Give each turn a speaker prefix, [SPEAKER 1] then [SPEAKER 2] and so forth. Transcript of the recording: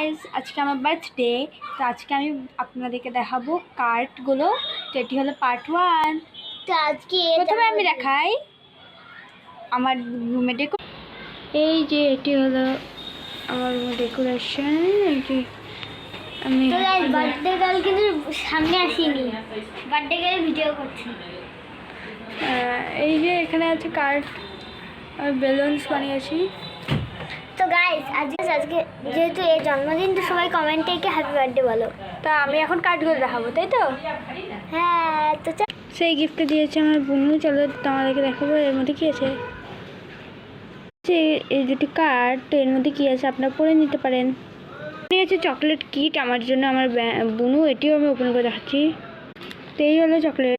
[SPEAKER 1] Guys, আজকে আমার birthday. তো আজকে আমি আপনাদেরকে দেখাবো কার্ডগুলো। তো এটি হলো পার্ট 1।
[SPEAKER 2] তো আজকে
[SPEAKER 1] প্রথমে আমি দেখাই আমার রুমে এই যে এটি হলো আমার রুমে ডেকোরেশন। এই যে আমি
[SPEAKER 2] বার্থডে গার্ল কিন্তু সামনে আসিনি, বার্থডে গার্ল ভিডিও করছি।
[SPEAKER 1] এই যে এখানে আছে কার্ড আর বেলুনস বানিয়েছি।
[SPEAKER 2] তো গাইস আজকে যেহেতু এই জন্মদিন, তো সবাই কমেন্টে একে হ্যাপি বার্থডে বলো।
[SPEAKER 1] তা আমি এখন কার্ডগুলো দেখাবো, তাই তো?
[SPEAKER 2] হ্যাঁ, তো
[SPEAKER 1] সেই গিফটটা দিয়েছে আমার বোনু। চলো তোমাদেরকে দেখাবো এর মধ্যে কী আছে। এই দুটি কার্ড, তো এর মধ্যে কী আছে আপনারা পড়ে নিতে পারেন। আছে চকলেট কিট আমার জন্য আমার বোনু, এটিও আমি ওপেন করে দেখাচ্ছি। তো এই হলো চকলেট।